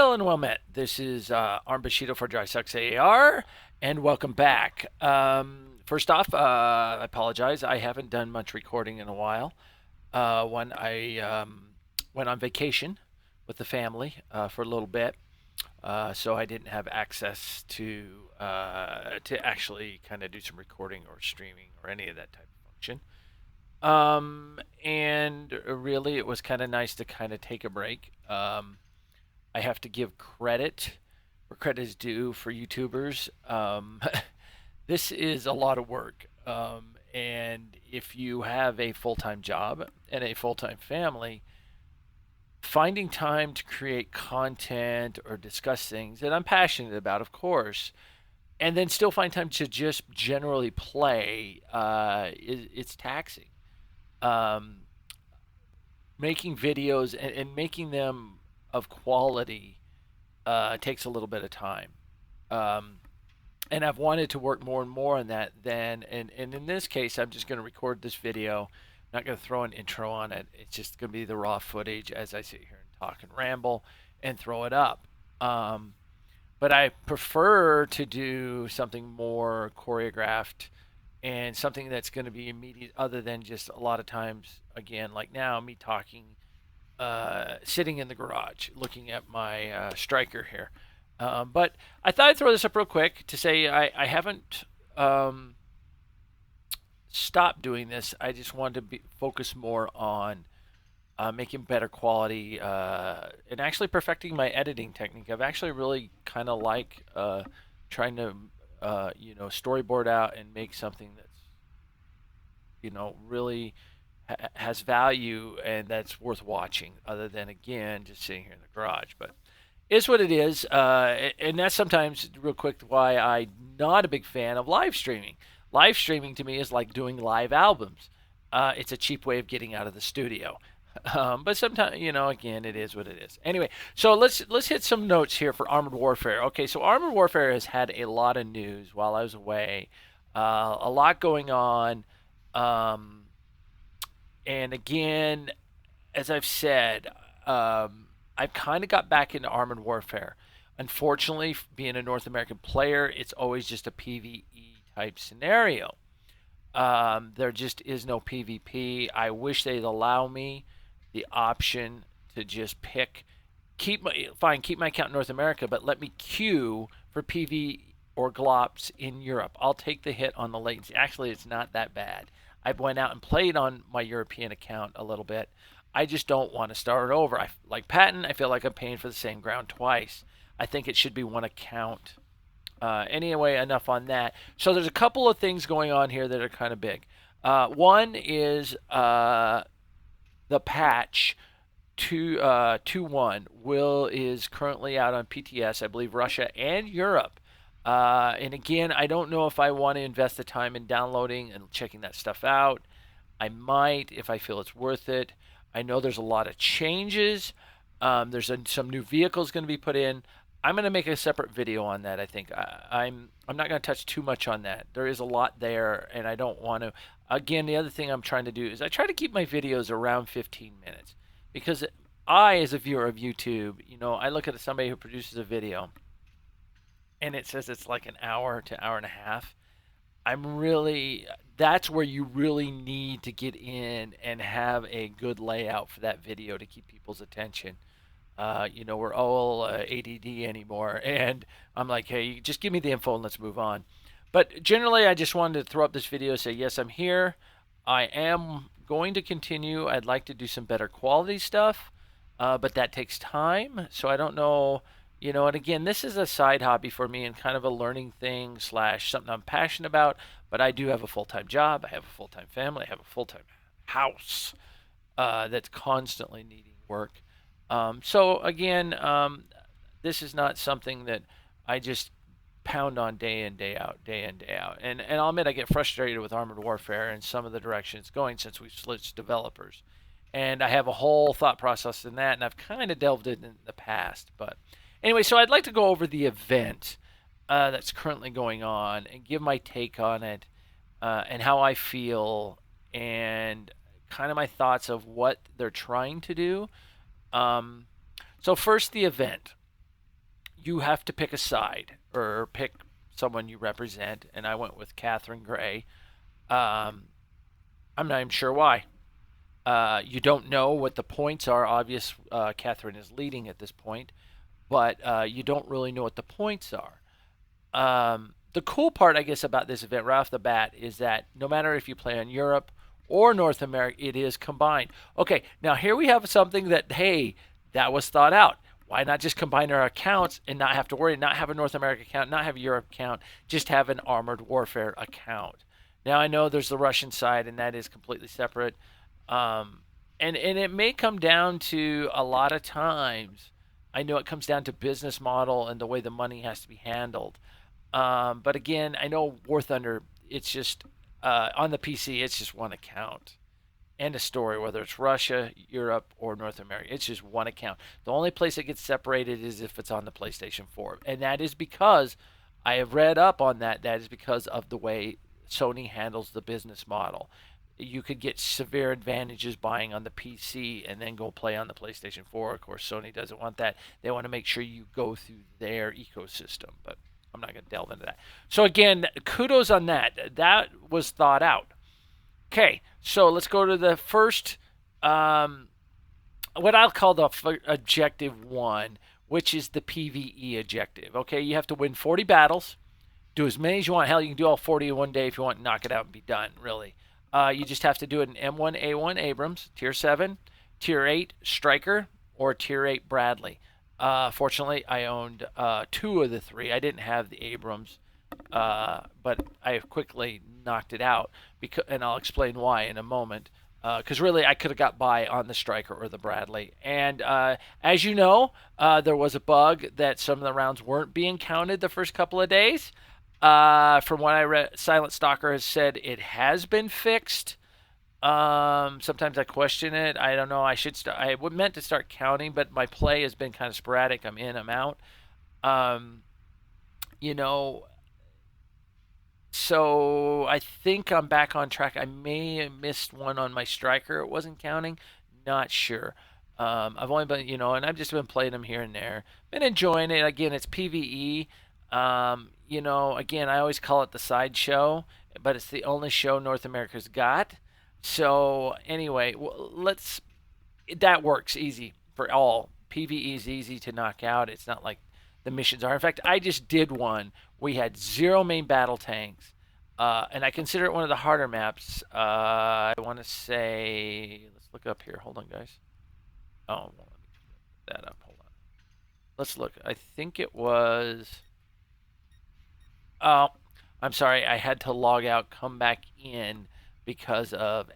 Well and well met. This is Arm Bushido for DrySucks AR, and welcome back. First off, I apologize. I haven't done much recording in a while. When I went on vacation with the family for a little bit, so I didn't have access to actually kind of do some recording or streaming or any of that type of function. And really, it was kind of nice to kind of take a break. I have to give credit where credit is due for YouTubers. This is a lot of work. And if you have a full time job and a full time family, finding time to create content or discuss things that I'm passionate about, of course, and then still find time to just generally play, it's taxing. Um, Making videos and making them of quality takes a little bit of time. Um, and I've wanted to work more and more on that then. And in this case, I'm just going to record this video. I'm not going to throw an intro on it. It's just going to be the raw footage as I sit here and talk and ramble and throw it up. Um, but I prefer to do something more choreographed and something that's going to be immediate, other than just a lot of times, again, like now, me talking sitting in the garage looking at my striker here. But I thought I'd throw this up real quick to say I haven't um, stopped doing this. I just wanted to focus more on making better quality and actually perfecting my editing technique. I've actually really kind of like trying to storyboard out and make something that's really has value and that's worth watching, other than again just sitting here in the garage. But it's what it is, and that's sometimes real quick why I'm not a big fan of live streaming. Live streaming to me is like doing live albums. It's a cheap way of getting out of the studio. But sometimes, again, it is what it is. Anyway, so let's hit some notes here for Armored Warfare. Okay, so Armored Warfare has had a lot of news while I was away, a lot going on. Um, and again, as I've said, I've kind of got back into Armored Warfare. Unfortunately, being a North American player, it's always just a PvE type scenario. There just is no PvP. I wish they'd allow me the option to just keep my account in North America, but let me queue for PV or GLOPS in Europe. I'll take the hit on the latency. Actually, it's not that bad. I went out and played on my European account a little bit. I just don't want to start over. Like Patton, I feel like I'm paying for the same ground twice. I think it should be one account. Anyway, enough on that. So there's a couple of things going on here that are kind of big. One is the patch 2.1 will is currently out on PTS, I believe Russia and Europe. And again, I don't know if I want to invest the time in downloading and checking that stuff out. I might if I feel it's worth it. I know there's a lot of changes. Some new vehicles going to be put in. I'm going to make a separate video on that. I think I'm not going to touch too much on that. There is a lot there, and I don't want to. Again, the other thing I'm trying to do is I try to keep my videos around 15 minutes, because I, as a viewer of YouTube, I look at somebody who produces a video, and it says it's like an hour to hour and a half. That's where you really need to get in and have a good layout for that video to keep people's attention. We're all ADD anymore, and I'm like, hey, just give me the info and let's move on. But generally, I just wanted to throw up this video and say, yes, I'm here. I am going to continue. I'd like to do some better quality stuff, but that takes time. So I don't know, and again, this is a side hobby for me and kind of a learning thing / something I'm passionate about. But I do have a full-time job. I have a full-time family. I have a full-time house that's constantly needing work. So again, this is not something that I just pound on day in, day out, day in, day out. And I'll admit I get frustrated with Armored Warfare and some of the direction it's going since we've switched developers. And I have a whole thought process in that, and I've kind of delved in the past. But anyway, so I'd like to go over the event that's currently going on and give my take on it, and how I feel, and kind of my thoughts of what they're trying to do. Um, so first, the event. you have to pick a side or pick someone you represent, and I went with Catherine Gray. Um, I'm not even sure why. You don't know what the points are. Obvious, Catherine is leading at this point, but you don't really know what the points are. The cool part, I guess, about this event right off the bat is that no matter if you play on Europe or North America, it is combined. Okay, now here we have something that, hey, that was thought out. Why not just combine our accounts and not have to worry, not have a North America account, not have a Europe account, just have an Armored Warfare account. Now I know there's the Russian side, and that is completely separate. Um, and it may come down to a lot of times. I know it comes down to business model and the way the money has to be handled. But again, I know War Thunder. It's just on the PC. It's just one account and a story, whether it's Russia, Europe, or North America. It's just one account. The only place it gets separated is if it's on the PlayStation 4, and that is because I have read up on that. That is because of the way Sony handles the business model. You could get severe advantages buying on the PC and then go play on the PlayStation 4. Of course, Sony doesn't want that. They want to make sure you go through their ecosystem, but I'm not going to delve into that. So again, kudos on that. That was thought out. Okay, so let's go to the first, what I'll call the objective one, which is the PvE objective. Okay, you have to win 40 battles, do as many as you want. Hell, you can do all 40 in one day if you want, knock it out and be done, really. You just have to do it in M1A1 Abrams, Tier 7, Tier 8 Stryker, or Tier 8 Bradley. Fortunately, I owned two of the three. I didn't have the Abrams, but I quickly knocked it out, and I'll explain why in a moment. Because really, I could have got by on the Stryker or the Bradley. And as you know, there was a bug that some of the rounds weren't being counted the first couple of days. From what I read, Silent Stalker has said it has been fixed. Sometimes I question it. I don't know. I meant to start counting, but my play has been kind of sporadic. I'm in, I'm out. Um, you know, so I think I'm back on track. I may have missed one on my Stryker. It wasn't counting. Not sure. I've only been, and I've just been playing them here and there. Been enjoying it. Again, it's PvE. Again, I always call it the sideshow, but it's the only show North America's got. So anyway, that works easy for all. PvE is easy to knock out. It's not like the missions are. In fact, I just did one. We had 0 main battle tanks, and I consider it one of the harder maps. I want to say, let's look up here. Hold on, guys. Oh, well, let me put that up. Hold on. Let's look. I think it was. Oh, I'm sorry. I had to log out, come back in because of to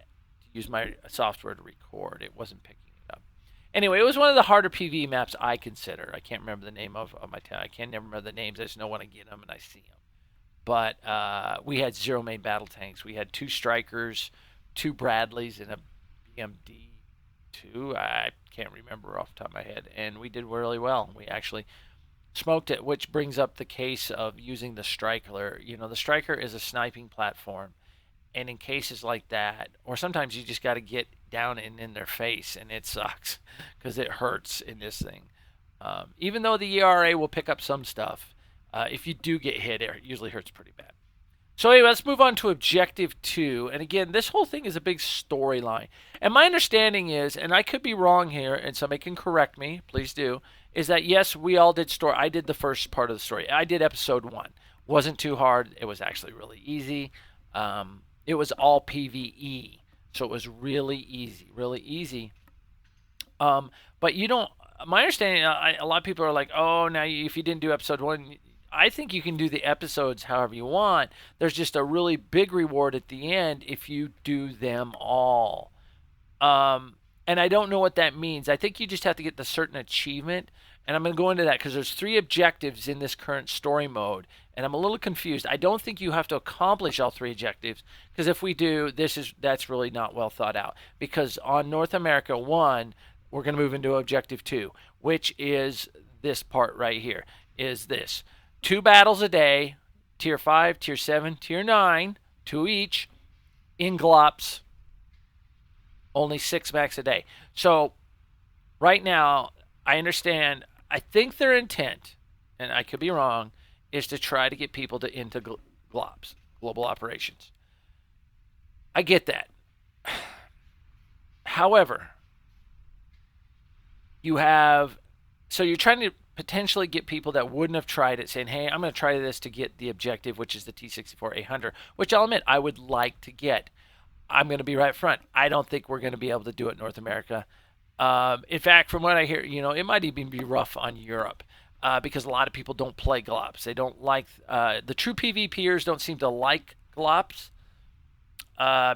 use my software to record. It wasn't picking it up. Anyway, it was one of the harder PvE maps I consider. I can't remember the name of my town. I can't never remember the names. I just know when I get them and I see them. But we had 0 main battle tanks. We had 2 Strykers, 2 Bradleys, and a BMD-2. I can't remember off the top of my head. And we did really well. We actually smoked it, which brings up the case of using the Stryker. The Stryker is a sniping platform. And in cases like that, or sometimes you just got to get down and in their face, and it sucks because it hurts in this thing. Even though the ERA will pick up some stuff, if you do get hit, it usually hurts pretty bad. So anyway, let's move on to Objective 2. And again, this whole thing is a big storyline. And my understanding is, and I could be wrong here, and somebody can correct me, please do, is that yes, we all did story. I did the first part of the story. I did episode 1. Wasn't too hard. It was actually really easy. It was all PvE, so it was really easy, really easy. But you don't. My understanding, a lot of people are like, "Oh, now if you didn't do episode 1, I think you can do the episodes however you want. There's just a really big reward at the end if you do them all." And I don't know what that means. I think you just have to get the certain achievement. And I'm going to go into that because there's 3 objectives in this current story mode. And I'm a little confused. I don't think you have to accomplish all 3 objectives, because if we do, that's really not well thought out. Because on North America 1, we're going to move into Objective 2, which is this part right here. Is this 2 battles a day, Tier 5, Tier 7, Tier 9, 2 each, in Glops, only 6 max a day. So right now, I understand. I think their intent, and I could be wrong, is to try to get people to into GLOPS, global operations. I get that. However, you have so you're trying to potentially get people that wouldn't have tried it saying, "Hey, I'm going to try this to get the objective, which is the T64-800," which I'll admit I would like to get. I'm going to be right front. I don't think we're going to be able to do it in North America. In fact, from what I hear, it might even be rough on Europe because a lot of people don't play GLOPS. They don't like the true PvPers don't seem to like GLOPS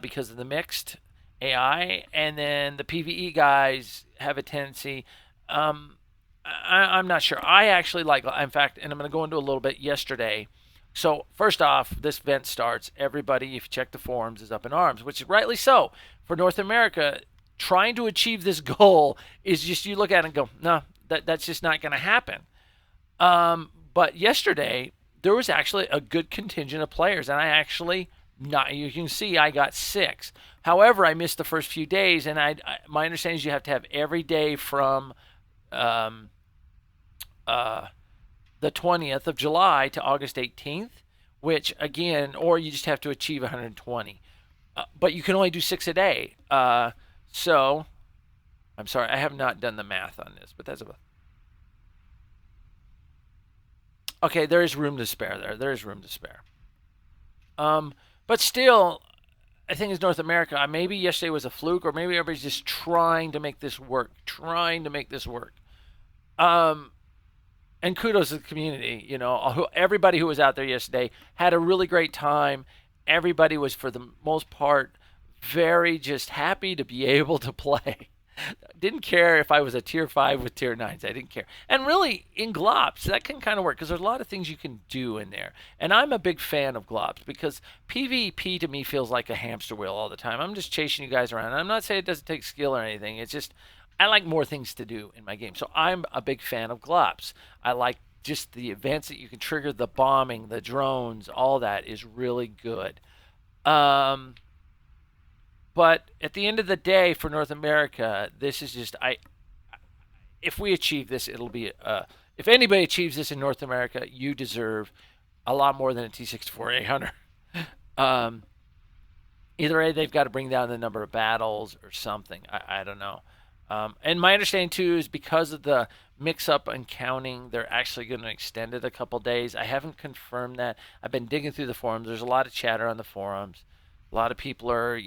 because of the mixed AI, and then the PVE guys have a tendency. Um, I'm not sure. I actually like, in fact, and I'm going to go into a little bit yesterday. So first off, this event starts. Everybody, if you check the forums, is up in arms, which is rightly so. For North America, trying to achieve this goal is just you look at it and go, no, that's just not going to happen. But yesterday there was actually a good contingent of players, and I actually not you can see I got 6. However, I missed the first few days, and my understanding is you have to have every day from um, uh, the 20th of July to August 18th, which again, or you just have to achieve 120. But you can only do 6 a day. So I'm sorry, I have not done the math on this, but that's about. Okay, there is room to spare there. There is room to spare. Um, but still, I think it's North America. Maybe yesterday was a fluke, or maybe everybody's just trying to make this work, trying to make this work. Um, and kudos to the community. Everybody who was out there yesterday had a really great time. Everybody was, for the most part, very just happy to be able to play. Didn't care if I was a tier 5 with tier 9s. I didn't care. And really, in GLOPS, that can kind of work because there's a lot of things you can do in there. And I'm a big fan of GLOPS because PvP to me feels like a hamster wheel all the time. I'm just chasing you guys around. And I'm not saying it doesn't take skill or anything. It's just I like more things to do in my game. So I'm a big fan of GLOPS. I like just the events that you can trigger, the bombing, the drones, all that is really good. Um, but at the end of the day, for North America, this is just I. If we achieve this, it'll be. If anybody achieves this in North America, you deserve a lot more than a T64-800. um, Either A, they've got to bring down the number of battles or something. I don't know. And my understanding too is because of the mix-up and counting, they're actually going to extend it a couple days. I haven't confirmed that. I've been digging through the forums. There's a lot of chatter on the forums. A lot of people are,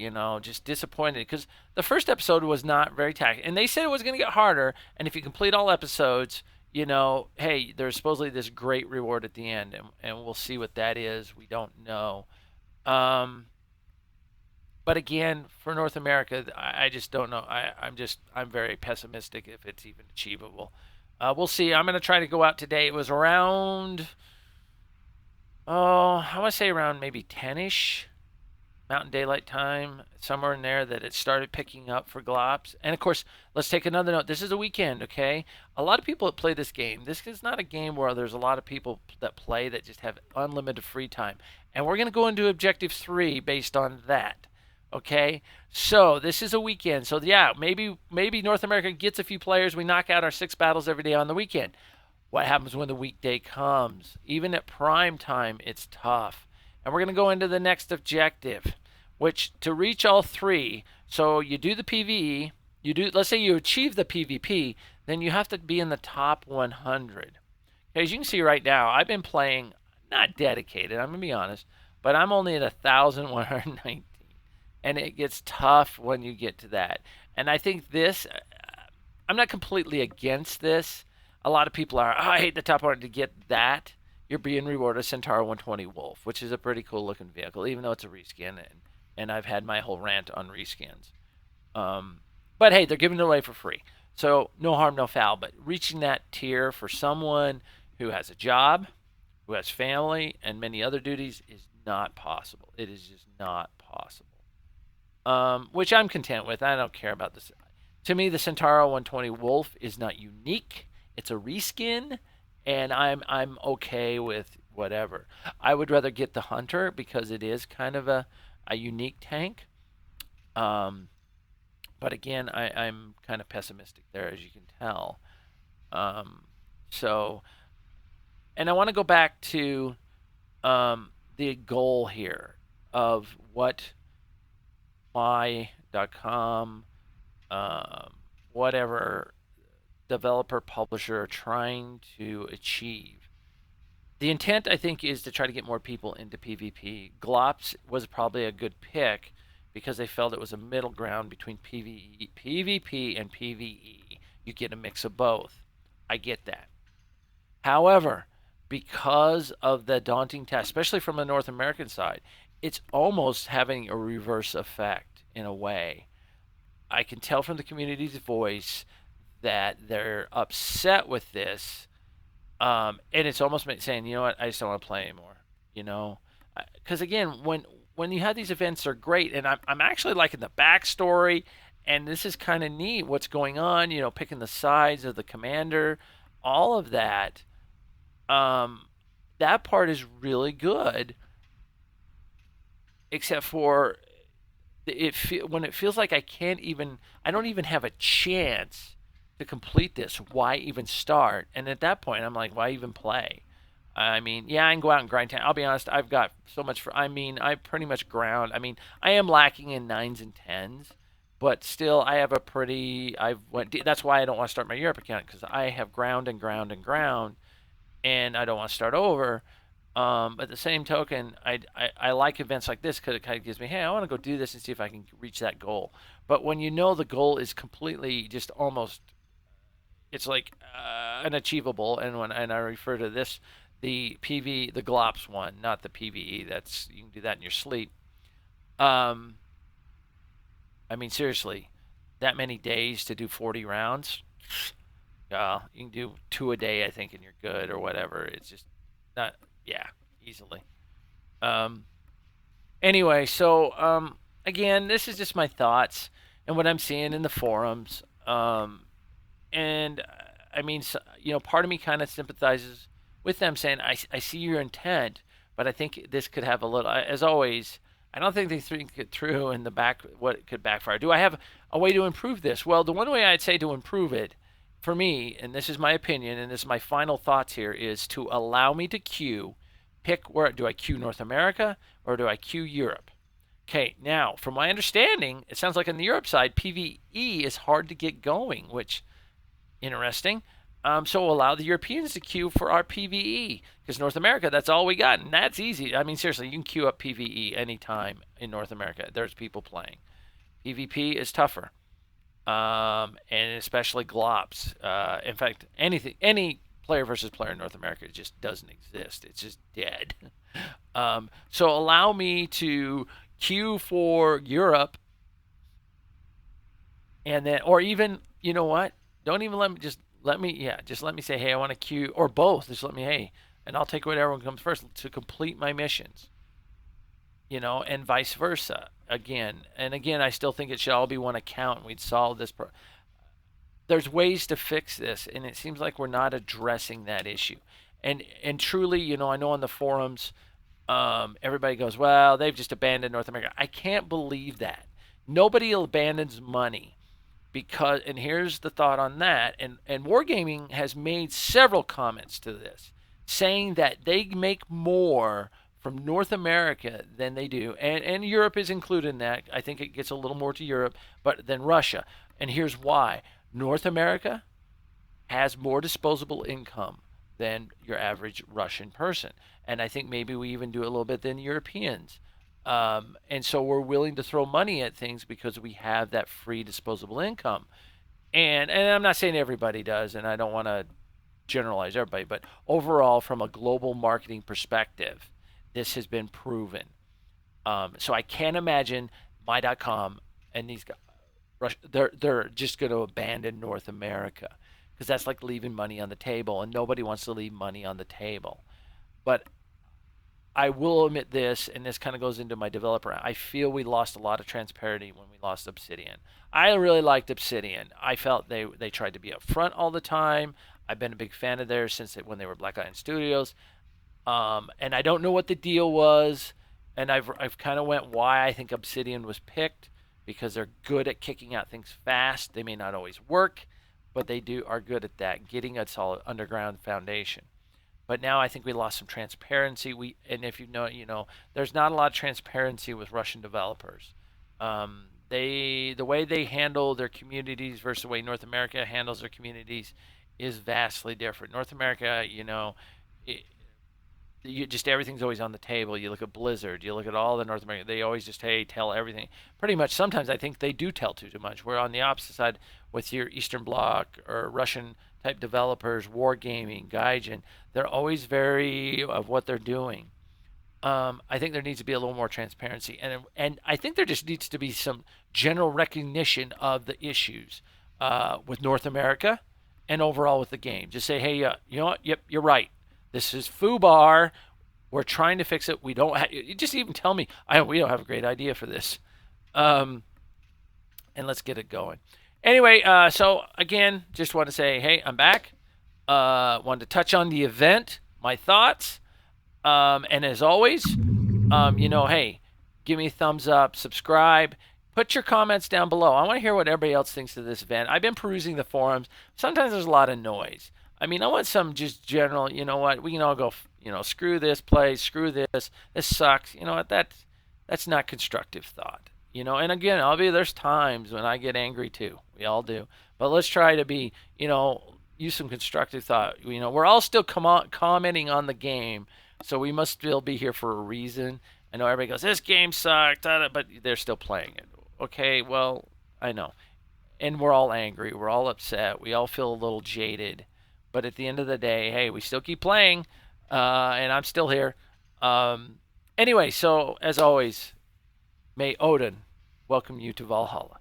just disappointed because the first episode was not very tactical, and they said it was going to get harder. And if you complete all episodes, hey, there's supposedly this great reward at the end, and we'll see what that is. We don't know. Um, but again, for North America, I just don't know. I'm very pessimistic if it's even achievable. We'll see. I'm going to try to go out today. It was around, I want to say around maybe 10ish Mountain Daylight Time, somewhere in there, that it started picking up for GLOPS. And of course, let's take another note. This is a weekend, okay? A lot of people that play this game. This is not a game where there's a lot of people that play that just have unlimited free time. And we're going to go into Objective 3 based on that. Okay, so this is a weekend. So yeah, maybe North America gets a few players. We knock out our 6 battles every day on the weekend. What happens when the weekday comes? Even at prime time, it's tough. And we're going to go into the next objective, which to reach all 3. So you do the PvE. Let's say you achieve the PvP, then you have to be in the top 100. As you can see right now, I've been playing, not dedicated. I'm going to be honest, but I'm only at 1,119. And it gets tough when you get to that. And I think I'm not completely against this. A lot of people are, I hate the top 100 to get that. You're being rewarded a Centaur 120 Wolf, which is a pretty cool looking vehicle, even though it's a reskin. And I've had my whole rant on reskins. But hey, they're giving it away for free. So no harm, no foul. But reaching that tier for someone who has a job, who has family, and many other duties is not possible. It is just not possible. Which I'm content with. I don't care about this. To me, the Centauro 120 Wolf is not unique. It's a reskin, and I'm okay with whatever. I would rather get the Hunter because it is kind of a unique tank. But again, I'm kind of pessimistic there, as you can tell. Um, so And I want to go back to the goal here of what my.com, um, whatever developer publisher are trying to achieve. The intent, I think, is to try to get more people into PvP. Glops was probably a good pick because they felt it was a middle ground between PvP and PvE. You get a mix of both. I get that. However, because of the daunting task, especially from the North American side, it's almost having a reverse effect in a way. I can tell from the community's voice that they're upset with this, and it's almost saying, you know what, I just don't want to play anymore. You know, because again, when you have these events, they're great, and I'm actually liking the backstory, and this is kind of neat. What's going on? You know, picking the sides of the commander, all of that. Um, that part is really good, except for when it feels like I don't even have a chance to complete this. Why even start? And at that point, I'm like, why even play? I mean, yeah, I can go out and grind time. I'll be honest, I've got so much for. I mean, I pretty much ground. I mean, I am lacking in nines and tens, but still, I have a pretty. I've went. That's why I don't want to start my Europe account because I have ground and ground and ground, and I don't want to start over. At the same token, I like events like this because it kind of gives me, hey, I want to go do this and see if I can reach that goal. But when you know the goal is completely just almost, it's like unachievable. And I refer to this, the GLOPS one, not the PVE. That's you can do that in your sleep. Um, I mean, seriously, that many days to do 40 rounds. You can do two a day, I think, and you're good or whatever. It's just not, yeah, easily. Um, anyway, so again, this is just my thoughts and what I'm seeing in the forums. And I mean, so, you know, part of me kind of sympathizes with them saying, I see your intent, but I think this could have a little, as always, I don't think they think it through in the back what could backfire. Do I have a way to improve this? Well, the one way I'd say to improve it for me, and this is my opinion, and this is my final thoughts here, is to allow me to queue. Pick where do I queue North America or do I queue Europe? Okay, now from my understanding, it sounds like on the Europe side, PVE is hard to get going, which interesting. So allow the Europeans to queue for our PVE because North America, that's all we got, and that's easy. I mean, seriously, you can queue up PVE anytime in North America. There's people playing. PvP is tougher, and especially GLOPS. In fact, any player versus player in North America just doesn't exist. It's just dead. So allow me to queue for Europe, and then, or even, you know what? Don't even just let me say, hey, I want to queue, or both. Just let me, hey, and I'll take whatever one comes first to complete my missions, you know, and vice versa. Again and again, I still think it should all be one account. And we'd solve this. There's ways to fix this, and it seems like we're not addressing that issue. And truly, you know, I know on the forums, everybody goes, well, they've just abandoned North America. I can't believe that. Nobody abandons money because, and here's the thought on that, and Wargaming has made several comments to this, saying that they make more from North America than they do, and Europe is included in that. I think it gets a little more to Europe, but than Russia. And here's why: North America has more disposable income than your average Russian person. And I think maybe we even do a little bit than Europeans. And so we're willing to throw money at things because we have that free disposable income. And I'm not saying everybody does, and I don't want to generalize everybody, but overall, from a global marketing perspective, this has been proven. So I can't imagine my.com and these guys, they're just going to abandon North America because that's like leaving money on the table, and nobody wants to leave money on the table. But I will admit this, and this kind of goes into my developer. I feel we lost a lot of transparency when we lost Obsidian. I really liked Obsidian. I felt they tried to be upfront all the time. I've been a big fan of theirs since when they were Black Lion Studios. And I don't know what the deal was, and I've kind of went why I think Obsidian was picked because they're good at kicking out things fast. They may not always work, but they are good at that, getting a solid underground foundation. But now I think we lost some transparency. And if there's not a lot of transparency with Russian developers. The way they handle their communities versus the way North America handles their communities is vastly different. North America, it, you just everything's always on the table. You look at Blizzard, you look at all the North American, they always just tell everything. Pretty much sometimes I think they do tell too much. We're on the opposite side with your Eastern Bloc or Russian type developers, Wargaming, Gaijin. They're always very of what they're doing. I think there needs to be a little more transparency, and I think there just needs to be some general recognition of the issues with North America and overall with the game. Just say, hey, you know what? Yep, you're right. This is FUBAR. We're trying to fix it. We don't. You just even tell me. We don't have a great idea for this, and let's get it going. Anyway, so again, just want to say, hey, I'm back. Wanted to touch on the event, my thoughts. And as always, hey, give me a thumbs up, subscribe, put your comments down below. I want to hear what everybody else thinks of this event. I've been perusing the forums. Sometimes there's a lot of noise. I mean, I want some just general, you know what, we can all go, screw this place, screw this sucks. You know what, that's not constructive thought. And again, there's times when I get angry too. We all do. But let's try to be, use some constructive thought. We're all still commenting on the game. So we must still be here for a reason. I know everybody goes, this game sucked, but they're still playing it. Okay, well, I know. And we're all angry. We're all upset. We all feel a little jaded. But at the end of the day, hey, we still keep playing. And I'm still here. Anyway, so as always, may Odin welcome you to Valhalla.